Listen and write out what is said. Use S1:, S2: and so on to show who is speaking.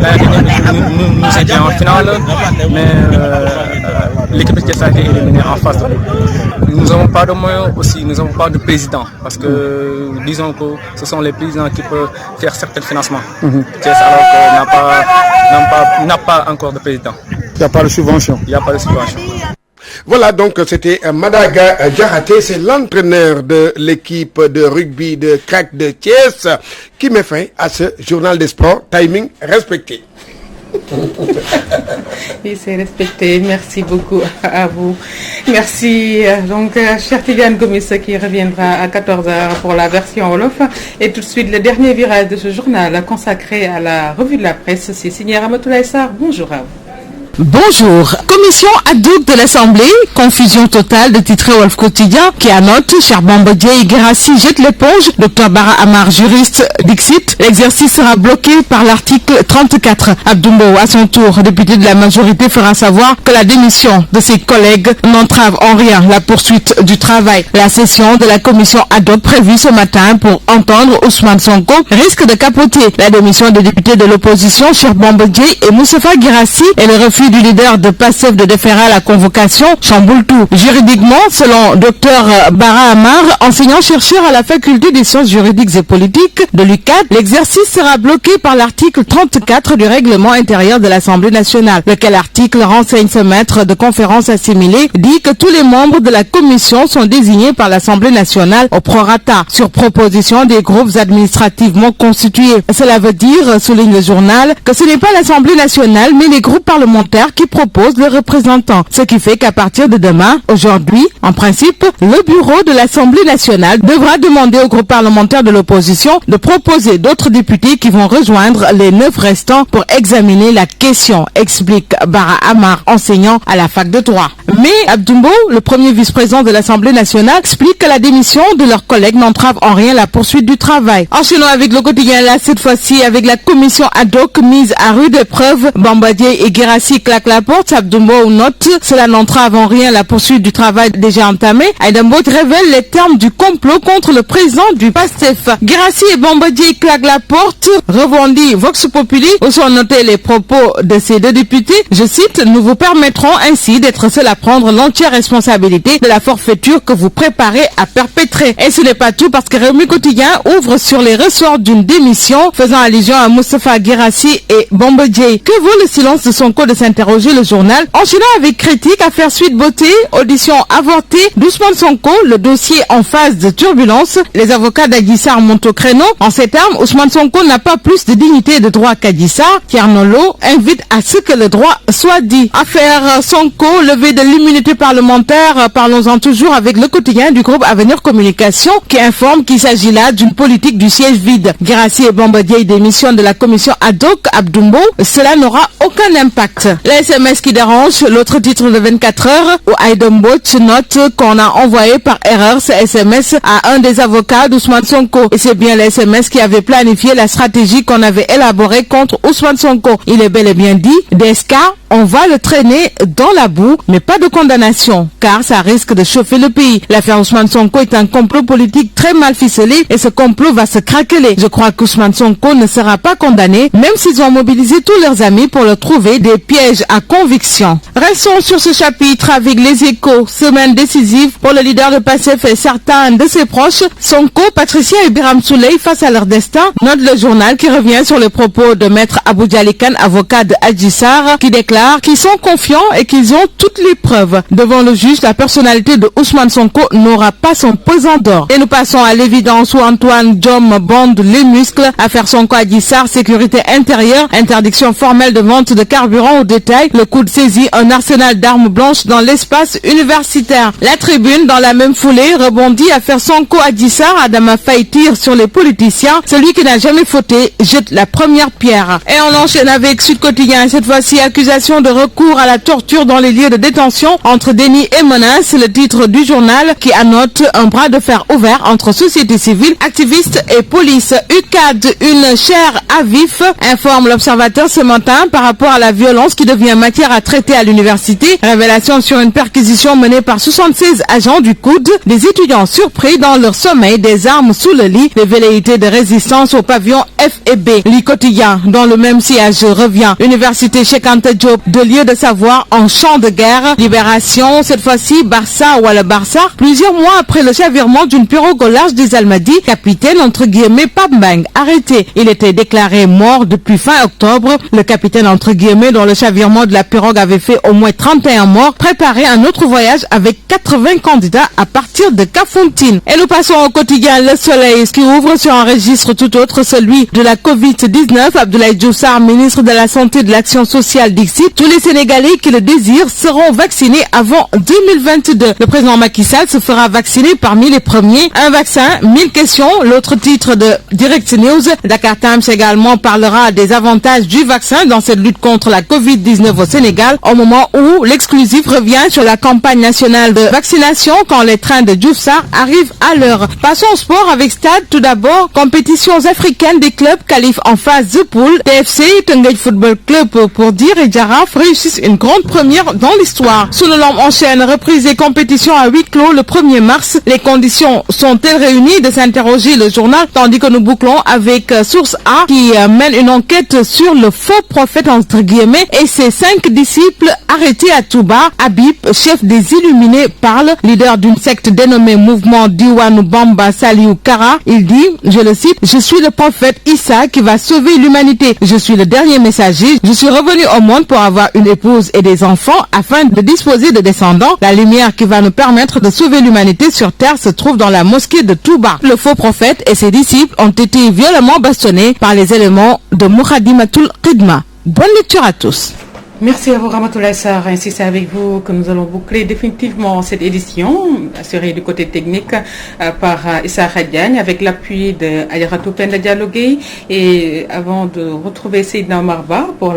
S1: Nous étions en finale, mais l'équipe de Thiès a été éliminée en face. Nous n'avons pas de moyens aussi, nous n'avons pas de président, parce que disons que ce sont les présidents qui peuvent faire certains financements. Thiès alors qu'on n'a pas encore de président.
S2: Il n'y a pas de subvention.
S1: Il n'y a pas de subvention.
S3: Voilà, donc c'était Madaga Diaraté, c'est l'entraîneur de l'équipe de rugby de CRAC de Thiès qui met fin à ce journal des sports. Timing respecté.
S4: Oui, c'est respecté. Merci beaucoup à vous. Merci. Donc, cher Tidiane Gomis qui reviendra à 14h pour la version Wolof. Et tout de suite, le dernier virage de ce journal consacré à la revue de la presse. C'est signé Ramatoulaye Sarr. Bonjour à vous.
S5: Bonjour. Commission ad hoc de l'Assemblée, confusion totale de titre Wolf Quotidien qui annote cher Bambadier et Guérassi jette l'éponge, Dr Bara Amar, juriste, Dixit, l'exercice sera bloqué par l'article 34. Abdoumbo, à son tour, député de la majorité, fera savoir que la démission de ses collègues n'entrave en rien la poursuite du travail. La session de la commission ad hoc prévue ce matin pour entendre Ousmane Sonko risque de capoter. La démission des députés de l'opposition, cher Bambadier et Moustapha Guérassi et le refus du leader de PASTEF de déférer à la convocation chamboule tout. Juridiquement, selon Dr Bara Amar, enseignant-chercheur à la faculté des sciences juridiques et politiques de l'UCAD, l'exercice sera bloqué par l'article 34 du règlement intérieur de l'Assemblée nationale, lequel article renseigne ce maître de conférence assimilé, dit que tous les membres de la commission sont désignés par l'Assemblée nationale au prorata, sur proposition des groupes administrativement constitués. Cela veut dire, souligne le journal, que ce n'est pas l'Assemblée nationale, mais les groupes parlementaires qui propose le représentant. Ce qui fait qu'à partir de demain, aujourd'hui, en principe, le bureau de l'Assemblée nationale devra demander aux groupes parlementaires de l'opposition de proposer d'autres députés qui vont rejoindre les 9 restants pour examiner la question, explique Bara Amar, enseignant à la fac de droit. Mais Abdoumbo, le premier vice-président de l'Assemblée nationale, explique que la démission de leurs collègues n'entrave en rien la poursuite du travail. Enchaînons avec le quotidien là, cette fois-ci avec la commission ad hoc mise à rude épreuve. Bambadier et Guérassi claque la porte. Abdoumbo note cela n'entrave en rien la poursuite du travail déjà entamé. Aïdambo révèle les termes du complot contre le président du PASTEF. Guérassi et Bambadier claquent la porte, rebondit Vox Populi, où sont notés les propos de ces deux députés. Je cite, nous vous permettrons ainsi d'être seuls à prendre l'entière responsabilité de la forfaiture que vous préparez à perpétrer. Et ce n'est pas tout parce que Réumi Quotidien ouvre sur les ressorts d'une démission faisant allusion à Moustapha Guérassi et Bambadier. Que vaut le silence de Sonko de s'interroger le journal? Enchaînant avec critique, affaire Suite Beauté, audition avortée d'Ousmane Sonko, le dossier en phase de turbulence. Les avocats d'Adji Sarr montent au créneau. En ces termes, Ousmane Sonko n'a pas plus de dignité et de droit qu'Adji Sarr. Thierno Lo invite à ce que le droit soit dit. Affaire Sonko, levée de l'immunité parlementaire, parlons-en toujours avec le quotidien du groupe Avenir Communication qui informe qu'il s'agit là d'une politique du siège vide. Guérassi et Bambadier démissionnent de la commission ad hoc. Abdoumbo, cela n'aura aucun impact. La SMS qui dérange, l'autre titre de 24 heures où Aïdambo note qu'on a envoyé par erreur ce SMS à un des avocats d'Ousmane Sonko. Et c'est bien le SMS qui avait planifié la stratégie qu'on avait élaborée contre Ousmane Sonko. Il est bel et bien dit, DSK, on va le traîner dans la boue, mais pas de condamnation, car ça risque de chauffer le pays. L'affaire Ousmane Sonko est un complot politique très mal ficelé et ce complot va se craqueler. Je crois qu'Ousmane Sonko ne sera pas condamné, même s'ils ont mobilisé tous leurs amis pour le trouver des pièges à conviction. Restons sur ce chapitre avec les Échos. Semaine décisive pour le leader de PASTEF et certains de ses proches. Sonko, Patricia et Biram Souley face à leur destin. Note le journal qui revient sur les propos de maître Abou Djalikan, avocat de Adji Sarr, qui déclare qu'ils sont confiants et qu'ils ont toutes les preuves. Devant le juge, la personnalité de Ousmane Sonko n'aura pas son pesant d'or. Et nous passons à l'évidence où Antoine Diome bande les muscles. Affaire Sonko Adji Sarr, sécurité intérieure, interdiction formelle de vente de carburant au détail. Le coup de saisie, un arsenal d'armes blanches dans l'espace universitaire. La Tribune, dans la même foulée, rebondit. Affaire Sonko Adji Sarr, Adama Faye tire sur les politiciens. Celui qui n'a jamais fauté jette la première pierre. Et on enchaîne avec Sud Quotidien. Cette fois-ci, accusation situation de recours à la torture dans les lieux de détention entre déni et menace, le titre du journal qui annote un bras de fer ouvert entre société civile, activistes et police. UCAD, une chaire à vif, informe l'Observateur ce matin par rapport à la violence qui devient matière à traiter à l'université. Révélation sur une perquisition menée par 76 agents du COUD, des étudiants surpris dans leur sommeil, des armes sous le lit, des velléités de résistance au pavillon F et B. Le quotidien, dans le même sillage, revient. Université Cheikh Anta Diop, de lieu de savoir en champ de guerre. Libération, cette fois-ci, Barça ou le Barça. Plusieurs mois après le chavirement d'une pirogue au large des Almadies, capitaine entre guillemets Pambang arrêté. Il était déclaré mort depuis fin octobre. Le capitaine entre guillemets dont le chavirement de la pirogue avait fait au moins 31 morts, préparait un autre voyage avec 80 candidats à partir de Kafountine. Et nous passons au quotidien Le Soleil, qui ouvre sur un registre tout autre, celui de la Covid-19. Abdoulaye Diouf Sarr, ministre de la Santé et de l'Action sociale, dixit: tous les Sénégalais qui le désirent seront vaccinés avant 2022. Le président Macky Sall se fera vacciner parmi les premiers. Un vaccin, 1000 questions. L'autre titre de Direct News. Dakar Times également parlera des avantages du vaccin dans cette lutte contre la Covid-19 au Sénégal, au moment où l'exclusif revient sur la campagne nationale de vaccination quand les trains de Diouf Sarr arrivent à l'heure. Passons au sport avec Stade. Tout d'abord, compétitions africaines des clubs qualifs en phase de poule. TFC, Teungueth Football Club pour dire et Jaraaf réussissent une grande première dans l'histoire. Sous-le-Lambe enchaîne reprise des compétitions à huis clos le 1er mars. Les conditions sont-elles réunies de s'interroger le journal, tandis que nous bouclons avec Source A qui mène une enquête sur le faux prophète entre guillemets et ses 5 disciples arrêtés à Touba. Habib, chef des Illuminés, parle, leader d'une secte dénommée Mouvement Diwan Bamba Saliou Kara. Il dit, je le cite: je suis le prophète Issa qui va sauver l'humanité. Je suis le dernier messager. Je suis revenu au monde pour avoir une épouse et des enfants afin de disposer de descendants. La lumière qui va nous permettre de sauver l'humanité sur terre se trouve dans la mosquée de Touba. Le faux prophète et ses disciples ont été violemment bastonnés par les éléments de Mouradimatul Qidma. Bonne lecture à tous.
S4: Merci à vous Ramatoulaye Sarr. Ainsi c'est avec vous que nous allons boucler définitivement cette édition, assurée du côté technique par Issa Khadiagne avec l'appui de Ayaratou Penda Dialogué. Et avant de retrouver Seydina Marba pour